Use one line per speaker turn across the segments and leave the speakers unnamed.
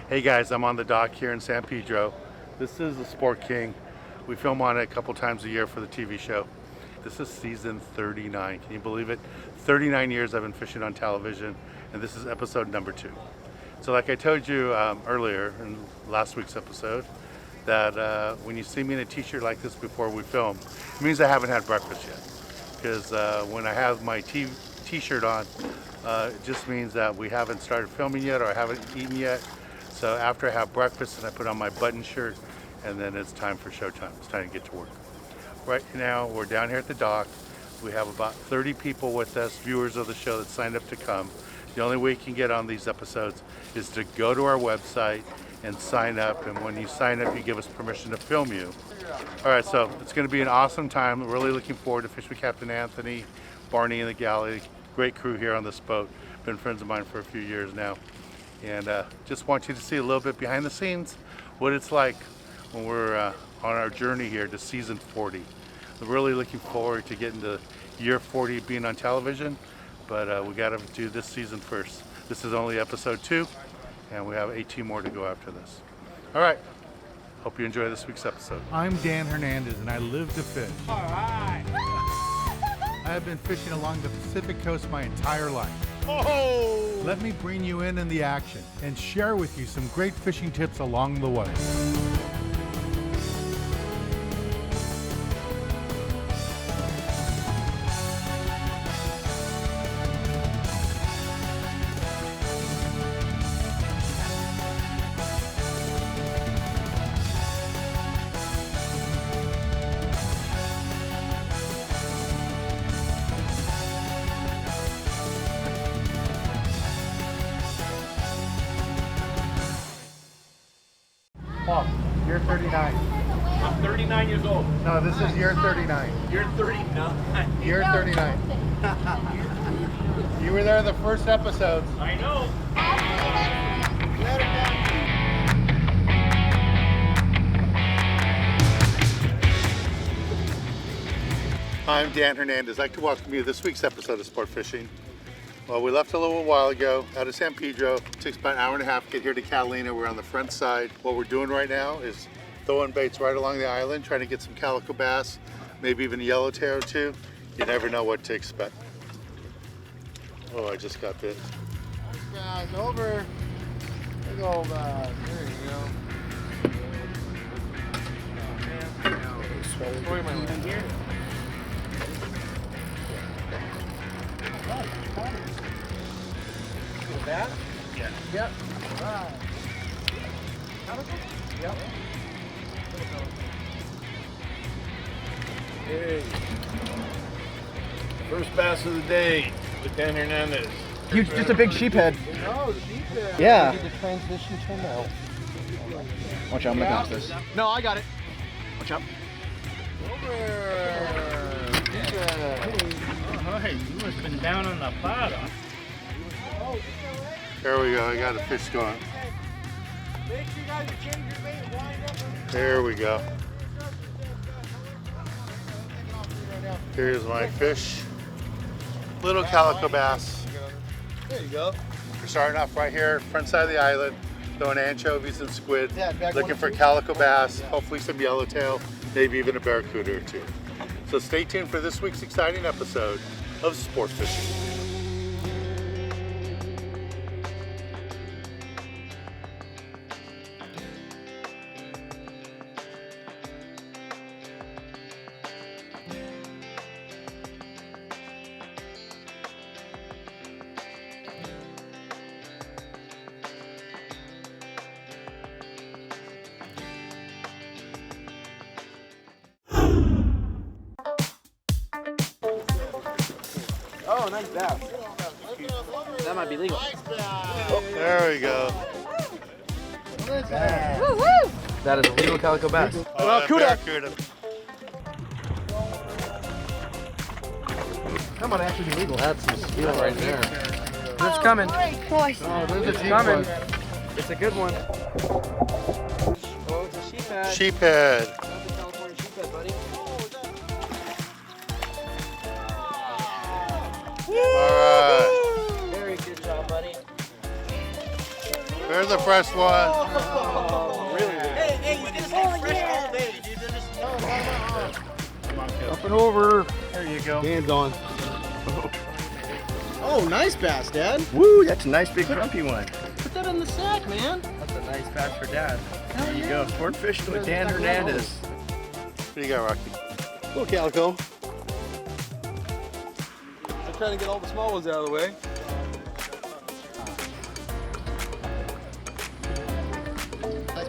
Hey guys, I'm on the dock here in San Pedro. This is the Sport King. We film on it a couple times a year for the TV show. This is season 39. Can you believe it? 39 years I've been fishing on television, and this is episode number 2. So like I told you earlier in last week's episode, that when you see me in a t-shirt like this before we film, it means I haven't had breakfast yet. Because when I have my t-shirt on, it just means that we haven't started filming yet or I haven't eaten yet. So after I have breakfast and I put on my button shirt, and then it's time for showtime. It's time to get to work. Right now, we're down here at the dock. We have about 30 people with us, viewers of the show that signed up to come. The only way you can get on these episodes is to go to our website and sign up. And when you sign up, you give us permission to film you. All right, so it's going to be an awesome time. I'm really looking forward to fish with Captain Anthony, Barney, and the galley. Great crew here on this boat. Been friends of mine for a few years now. And just want you to see a little bit behind the scenes, what it's like when we're on our journey here to season 40. I'm really looking forward to getting to year 40 being on television, but we got to do this season first. This is only episode 2, and we have 18 more to go after this. All right, hope you enjoy this week's episode. I'm Dan Hernandez, and I live to fish. All right. I have been fishing along the Pacific coast my entire life. Oh! Let me bring you in the action and share with you some great fishing tips along the way. Paul, you're 39.
I'm 39 years old.
No, this is year 39.
You're 39.
Year 39. You were there in the first episode.
I know.
I'm Dan Hernandez. I'd like to welcome you to this week's episode of Sport Fishing. Well, we left a little while ago out of San Pedro. It takes about an hour and a half to get here to Catalina. We're on the front side. What we're doing right now is throwing baits right along the island, trying to get some calico bass, maybe even a yellowtail or two. You never know what to expect. Oh, I just got bit.
Guys, over. Big old, there you go. Destroy my land here. That?
Yeah.
Yep. Right. Yep.
Hey. First bass of the day with Dan Hernandez.
Huge, just a big sheephead.
No, the sheephead.
Yeah.
Get the transmission turned out.
Watch out, I'm gonna bounce this. No, I got it. Watch out.
Over. Sheephead.
Oh, hey, you must have been down on the bottom.
There we go. I got a fish going.
Make sure you guys change your bait. Wind up.
There we go. Here's my fish. Little calico bass.
There you go.
We're starting off right here, front side of the island, throwing anchovies and squid,
Yeah, back
looking
one,
for
two.
calico bass, hopefully some yellowtail, maybe even a barracuda or two. So stay tuned for this week's exciting episode of Sport Fishing.
Oh, nice bass. That might be legal.
There we go.
That is a legal calico bass.
Oh, barracuda.
That might actually be legal. That's some steel right there.
It's coming.
Oh, there's
It's coming.
It's a good one. Oh, it's a sheephead.
Sheephead.
That's a California sheephead, buddy.
All right.
Very good job, buddy.
There's a fresh one.
Hey, you can stay fresh all day, dude. They're just
Come on, Phil.
Up and over.
There you go.
Hands on. Oh, nice bass, Dad.
Woo, that's a nice big grumpy one.
Put that in the sack, man.
That's a nice bass for Dad. There you go, sport fishing with Dan Hernandez.
What do you got, Rocky?
Little calico. I'm trying to get all the small ones out of the way.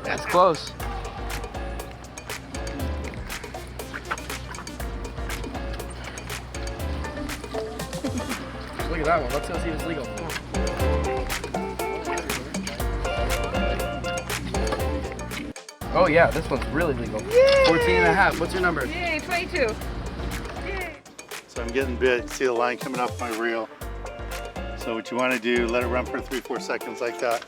That's close. Look at that one. Let's go see if it's legal. Oh yeah, this one's really legal. 14 and a half. What's your number?
Yay, 22.
So I'm getting bit. See the line coming off my reel. So what you want to do, let it run for 3-4 seconds like that.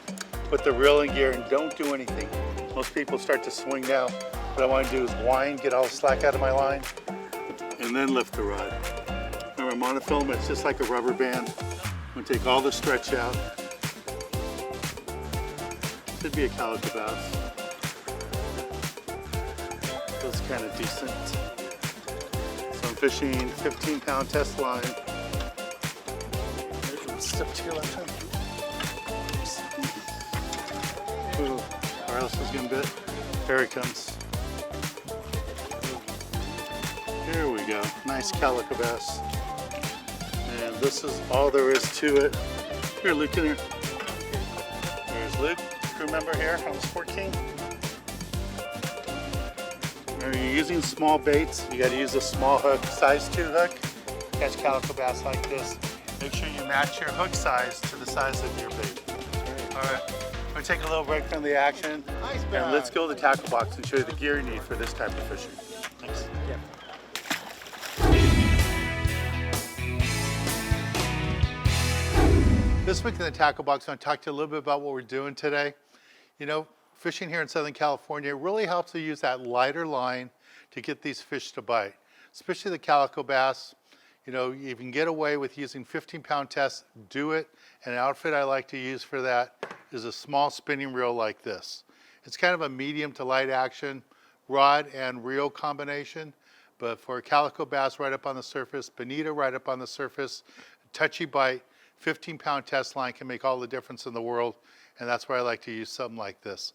Put the reel in gear and don't do anything. Most people start to swing down. What I want to do is wind, get all the slack out of my line, and then lift the rod. Remember, monofilament, it's just like a rubber band. I'm going to take all the stretch out. Should be a calico bass. Feels kind of decent. So I'm fishing 15-pound test line. Step to your left hand. Ooh, Carlos is getting bit. Here he comes. Here we go. Nice calico bass. And this is all there is to it. Here, Luke, in here. There's Luke, crew member here on the Sport King. Now you're using small baits. You got to use a small hook, size 2 hook. Catch calico bass like this. Make sure you match your hook size to the size of your bait. All right, we're gonna take a little break from the action.
Nice bass.
And let's go to the tackle box and show you the gear you need for this type of fishing. Thanks. This week in the tackle box, I'm gonna talk to you a little bit about what we're doing today. You know, fishing here in Southern California really helps to use that lighter line to get these fish to bite, especially the calico bass. You know, you can get away with using 15-pound tests, do it. And an outfit I like to use for that is a small spinning reel like this. It's kind of a medium to light action rod and reel combination, but for a calico bass right up on the surface, bonita right up on the surface, touchy bite, 15-pound test line can make all the difference in the world, and that's why I like to use something like this.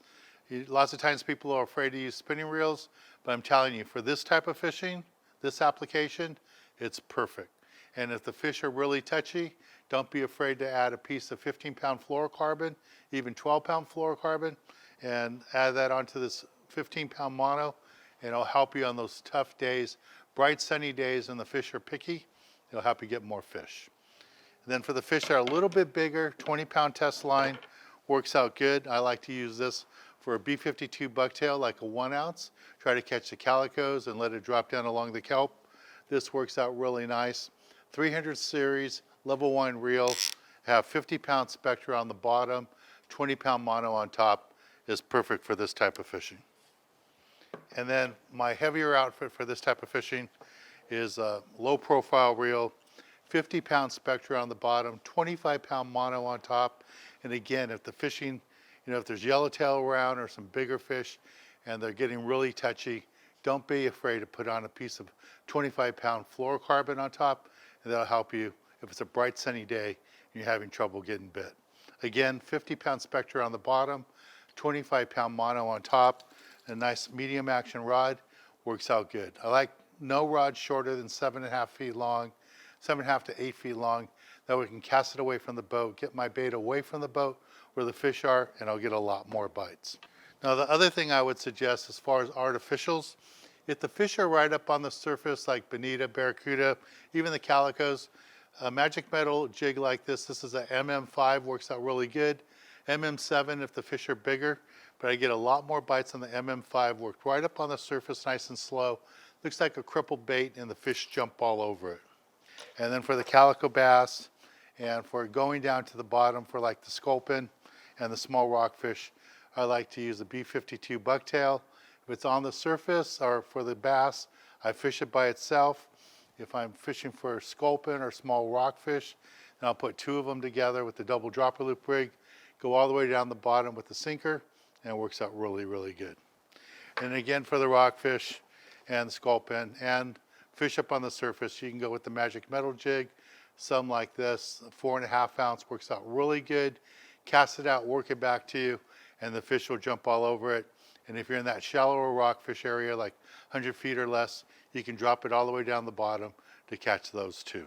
Lots of times people are afraid to use spinning reels, but I'm telling you, for this type of fishing, this application, it's perfect. And if the fish are really touchy, don't be afraid to add a piece of 15-pound fluorocarbon, even 12-pound fluorocarbon, and add that onto this 15-pound mono, and it'll help you on those tough days, bright sunny days when the fish are picky. It'll help you get more fish. And then for the fish that are a little bit bigger, 20-pound test line works out good. I like to use this for a B52 bucktail, like a 1 ounce. Try to catch the calicos and let it drop down along the kelp. This works out really nice. 300 series, level 1 reel, have 50-pound Spectra on the bottom, 20-pound mono on top, is perfect for this type of fishing. And then my heavier outfit for this type of fishing is a low profile reel, 50-pound Spectra on the bottom, 25-pound mono on top. And again, if the fishing, you know, if there's yellowtail around or some bigger fish and they're getting really touchy, don't be afraid to put on a piece of 25-pound fluorocarbon on top, and that'll help you if it's a bright sunny day and you're having trouble getting bit. Again, 50-pound Spectra on the bottom, 25-pound mono on top, and a nice medium action rod works out good. I like no rod shorter than 7.5 feet long, 7.5 to 8 feet long. That way we can cast it away from the boat, get my bait away from the boat where the fish are, and I'll get a lot more bites. Now the other thing I would suggest as far as artificials, if the fish are right up on the surface like bonita, barracuda, even the calicos, a magic metal jig like this is a MM5, works out really good. MM7 if the fish are bigger, but I get a lot more bites on the MM5, worked right up on the surface nice and slow. Looks like a crippled bait and the fish jump all over it. And then for the calico bass and for going down to the bottom for like the sculpin and the small rockfish, I like to use the B52 Bucktail. If it's on the surface or for the bass, I fish it by itself. If I'm fishing for sculpin or small rockfish, then I'll put 2 of them together with the double dropper loop rig, go all the way down the bottom with the sinker, and it works out really, really good. And again, for the rockfish and the sculpin and fish up on the surface, you can go with the magic metal jig, some like this, 4.5 ounce, works out really good. Cast it out, work it back to you, and the fish will jump all over it. And if you're in that shallower rockfish area, like 100 feet or less, you can drop it all the way down the bottom to catch those too.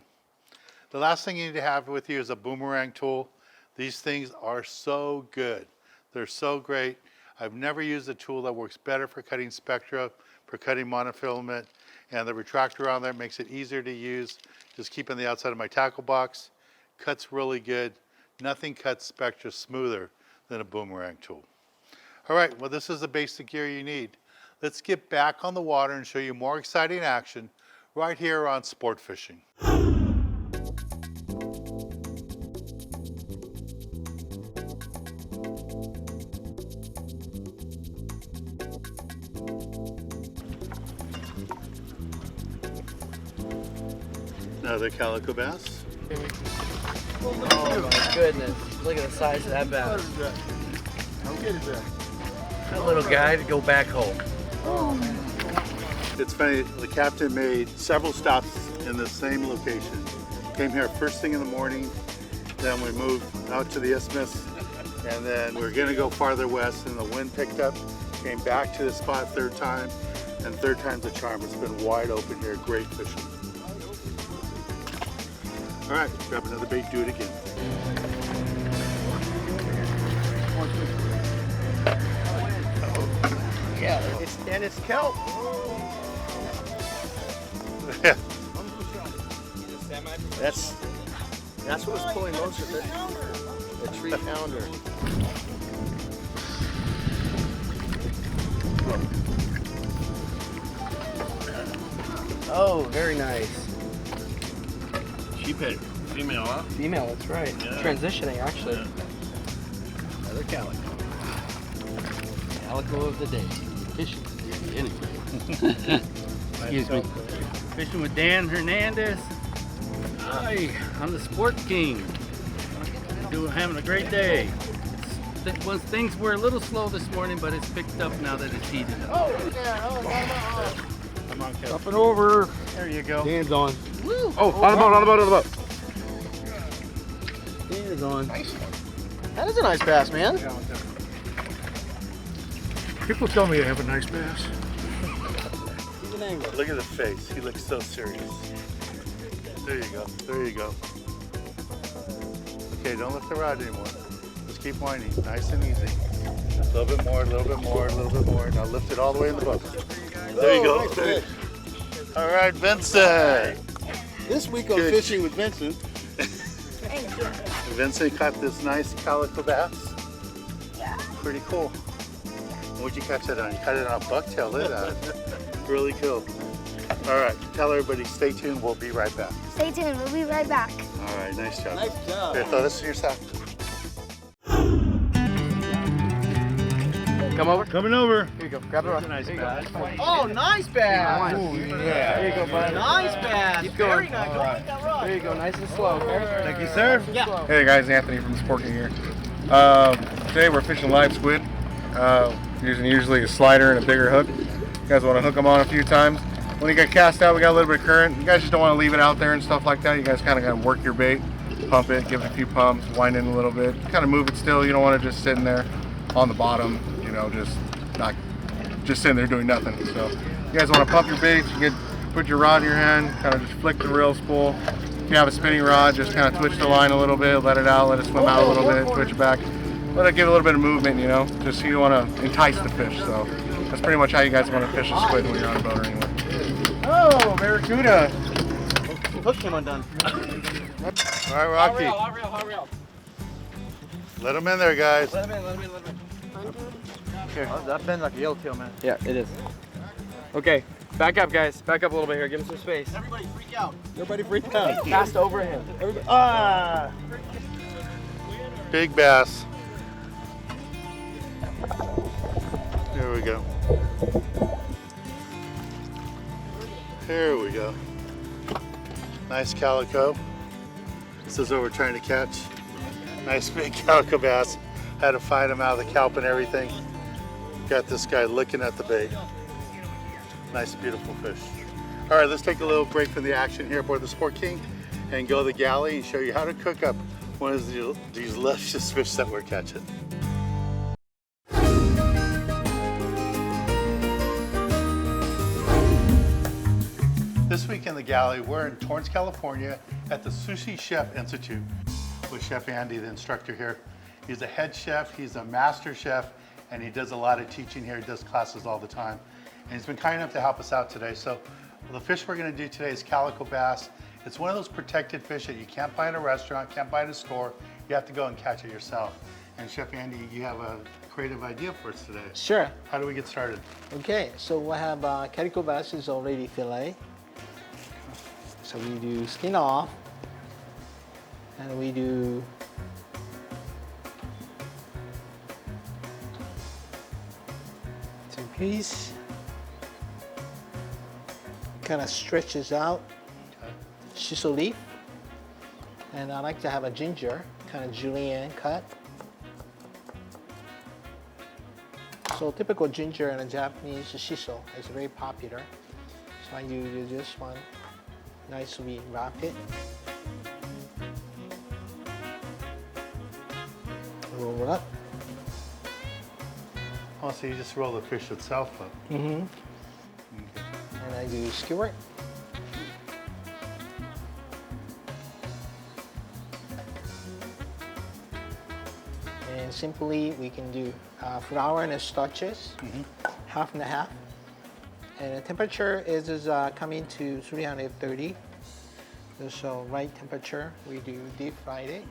The last thing you need to have with you is a boomerang tool. These things are so good. They're so great. I've never used a tool that works better for cutting spectra, for cutting monofilament, and the retractor on there makes it easier to use. Just keep on the outside of my tackle box. Cuts really good. Nothing cuts spectra smoother than a boomerang tool. All right, well, this is the basic gear you need. Let's get back on the water and show you more exciting action right here on Sport Fishing. Another calico bass.
Oh my goodness. Look at the size of that bass.
How good is that?
That little guy to go back home.
It's funny, the captain made several stops in the same location. Came here first thing in the morning, then we moved out to the isthmus, and then we're gonna go farther west, and the wind picked up, came back to the spot third time, and third time's a charm. It's been wide open here, great fishing. All right, grab another bait, do it again.
Yeah, it's kelp.
Yeah.
That's what was pulling most of it. The 3-pounder. Oh, very nice.
Sheephead, female, huh?
Female, that's right.
Yeah.
Transitioning, actually.
Yeah.
Another calico.
Calico of the day. Fishing anyway. Excuse me. Fishing with Dan Hernandez. Hi, I'm the Sport King. Having a great day. Things were a little slow this morning, but it's picked up now that it's heated up.
Come on, Kel.
Up and over.
There you go.
Dan's on.
Woo.
Oh, on the boat, on the boat, on the boat. Dan is on.
That is a nice bass, man.
People tell me I have a nice bass.
He's an angler.
Look at the face, he looks so serious. There you go, there you go. Okay, don't lift the rod anymore. Just keep winding, nice and easy. A little bit more, a little bit more, a little bit more. Now lift it all the way in the boat. There you go. There. All right, Vincent.
This week on
Good.
Fishing with Vincent.
Vincent caught this nice calico bass. Pretty cool. What'd you catch that on? You caught it on a bucktail, look at that. Really cool. All right, tell everybody, stay tuned, we'll be right back.
Stay tuned, we'll be right back.
All right, nice job.
Nice job.
Here, throw this in your sack.
Come over.
Coming over.
Here you go. Grab the rod.
Nice
There you
bass.
go. Oh, nice bass.
Yeah.
There you go, bud. Nice bass. Keep going.
Very nice. All right.
There you go. Nice and slow. Okay?
Thank you, sir.
Yeah.
Hey guys, Anthony from Sport King here. Today we're fishing live squid, using usually a slider and a bigger hook. You guys want to hook them on a few times. When you get cast out, we got a little bit of current. You guys just don't want to leave it out there and stuff like that. You guys kind of got to work your bait, pump it, give it a few pumps, wind in a little bit, kind of move it still. You don't want to just sitting there on the bottom, you know, just sitting there doing nothing. So you guys want to pump your baits. You put your rod in your hand, kind of just flick the reel spool. If you have a spinning rod, just kind of twitch the line a little bit, let it out, let it swim out a little bit, twitch it back. Let it give a little bit of movement, you know, just so you want to entice the fish. So that's pretty much how you guys want to fish a squid when you're on a boat or anywhere. Oh, barracuda.
Hook came undone.
All right, Rocky.
Hot reel.
Let them in there, guys.
Let him in. Here. Oh, that bends like a yellowtail, man. Yeah, it is. Okay, back up, guys. Back up a little bit here. Give him some space.
Everybody freak out.
Everybody freak out. Cast over him. Everybody.
Big bass. Here we go. Here we go. Nice calico. This is what we're trying to catch. Nice big calico bass. Had to find him out of the kelp and everything. Got this guy looking at the bait. Nice, beautiful fish. All right, let's take a little break from the action here aboard the Sport King and go to the galley and show you how to cook up one of these luscious fish that we're catching. This week in the galley, we're in Torrance, California at the Sushi Chef Institute with Chef Andy, the instructor here. He's a head chef, he's a master chef, and he does a lot of teaching here. He does classes all the time. And he's been kind enough to help us out today. So the fish we're gonna do today is calico bass. It's one of those protected fish that you can't buy in a restaurant, can't buy in a store. You have to go and catch it yourself. And Chef Andy, you have a creative idea for us today.
Sure.
How do we get started?
Okay, so we have calico bass is already fillet. So we do skin off, and we do two piece. Kind of stretches out.
Okay.
Shiso leaf, and I like to have a ginger, kind of julienne cut. So typical ginger in a Japanese shiso is very popular. So I use this one, nicely wrap it. Roll it up.
Oh, so you just roll the fish itself up.
Mm-hmm.
Okay.
And I do skewer it. And simply we can do flour and starches, half and a half. And the temperature is coming to 330. So right temperature, we do deep fry it.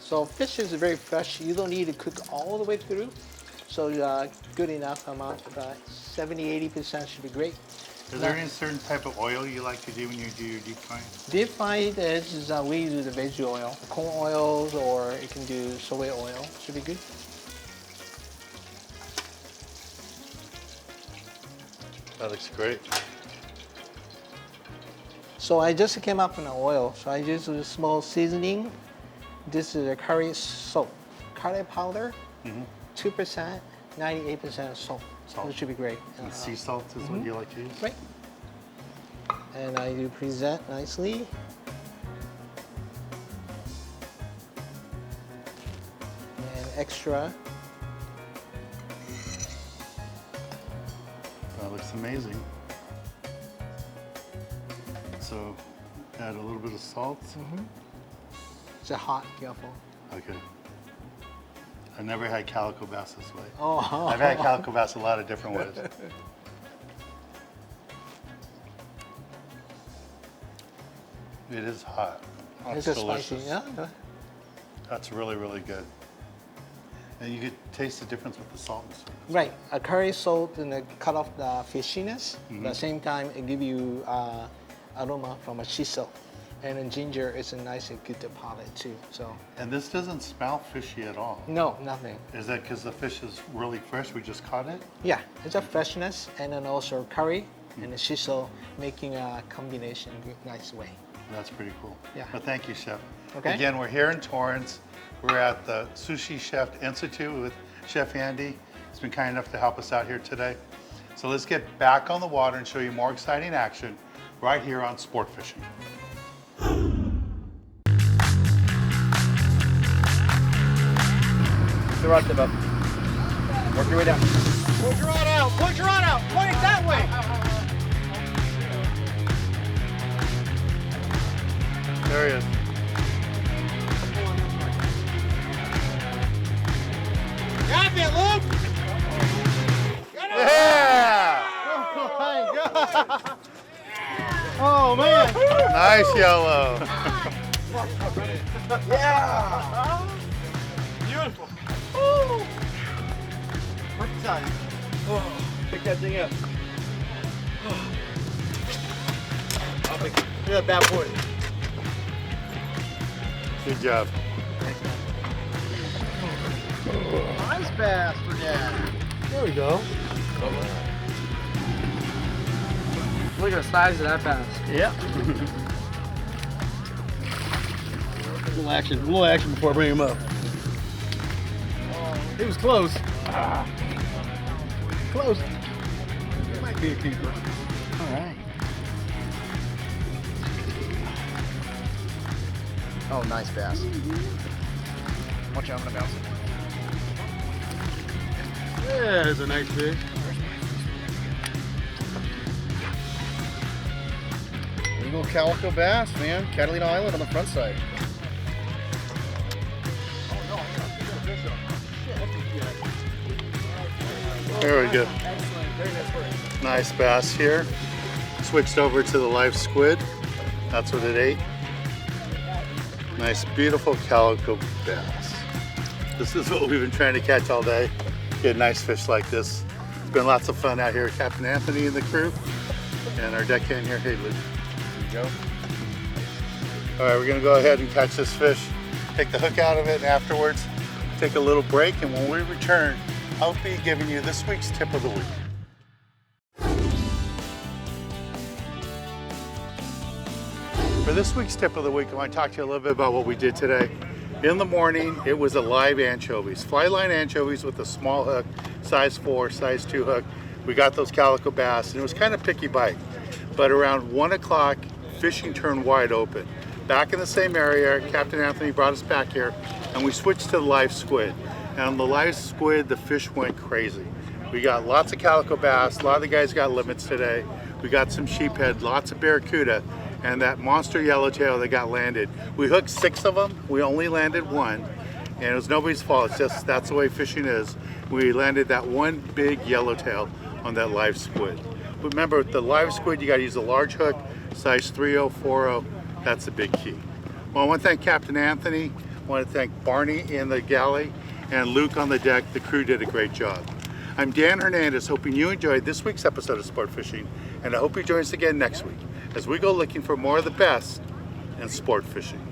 So fish is very fresh. You don't need to cook all the way through. So good enough amount, about 70–80% should be great.
Is there any certain type of oil you like to do when you do your deep frying?
Deep fried is we use the veggie oil, corn oils, or you can do soy oil. Should be good.
That looks great.
So I just came up in the oil. So I use a small seasoning. This is a curry salt, curry powder, 2%, 98% salt.
Salt.
It should be great.
And sea salt is what you like to use?
Right. And I do present nicely. And extra.
That looks amazing. So add a little bit of salt.
It's a hot, careful.
Okay. I've never had calico bass this way.
Oh,
I've had calico bass a lot of different ways. It is hot.
it's
That's
a
delicious.
spicy, yeah.
That's really, really good. And you could taste the difference with the salt and stuff.
Right, a curry salt and cut off the fishiness. At the same time, it give you aroma from a shiso. And then ginger is a nice and good palate too. So
And this doesn't smell fishy at all.
no, nothing.
Is that because the fish is really fresh? We just caught it?
Yeah, it's a freshness, and then also curry and the shiso making a combination nice way.
That's pretty cool.
Yeah.
Well, thank you, Chef.
Okay.
Again, we're here in Torrance. We're at the Sushi Chef Institute with Chef Andy. He's been kind enough to help us out here today. So let's get back on the water and show you more exciting action right here on Sport Fishing.
The rod tip up. Work your way down.
Put your rod out. Put your rod out. Point it that way.
There he is.
Got it, Luke.
Yeah!
Oh man.
Nice yellow.
Beautiful. Perfect size.
Pick that thing up.
Look at that bad boy.
Good job.
Nice bass for Dad.
There we go.
Look at the size of that bass.
Yep. A little action before I bring him up.
It was close. Close. It might be a keeper.
All right.
Oh, nice bass. Watch out, I'm gonna bounce it.
Yeah, there's a nice fish.
Eagle calico bass, man. Catalina Island on the front side.
There we go. Nice bass here. Switched over to the live squid. That's what it ate. Nice, beautiful calico bass. This is what we've been trying to catch all day. Get nice fish like this. It's been lots of fun out here with Captain Anthony and the crew. And our deckhand here, hey Luke. There you go. All right, we're gonna go ahead and catch this fish. Take the hook out of it, and afterwards, take a little break. And when we return, I'll be giving you this week's tip of the week. For this week's tip of the week, I want to talk to you a little bit about what we did today. In the morning, it was a live anchovies, fly line anchovies with a small hook, size 4, size 2 hook. We got those calico bass, and it was kind of picky bite. But around 1 o'clock, fishing turned wide open. Back in the same area, Captain Anthony brought us back here, and we switched to the live squid. And on the live squid, the fish went crazy. We got lots of calico bass. A lot of the guys got limits today. We got some sheephead, lots of barracuda, and that monster yellowtail that got landed. We hooked 6 of them. We only landed 1, and it was nobody's fault. It's just that's the way fishing is. We landed that one big yellowtail on that live squid. But remember, with the live squid, you got to use a large hook, size 3/0, 4/0. That's the big key. Well, I want to thank Captain Anthony. I want to thank Barney in the galley and Luke on the deck. The crew did a great job. I'm Dan Hernandez, hoping you enjoyed this week's episode of Sport Fishing, and I hope you join us again next week as we go looking for more of the best in sport fishing.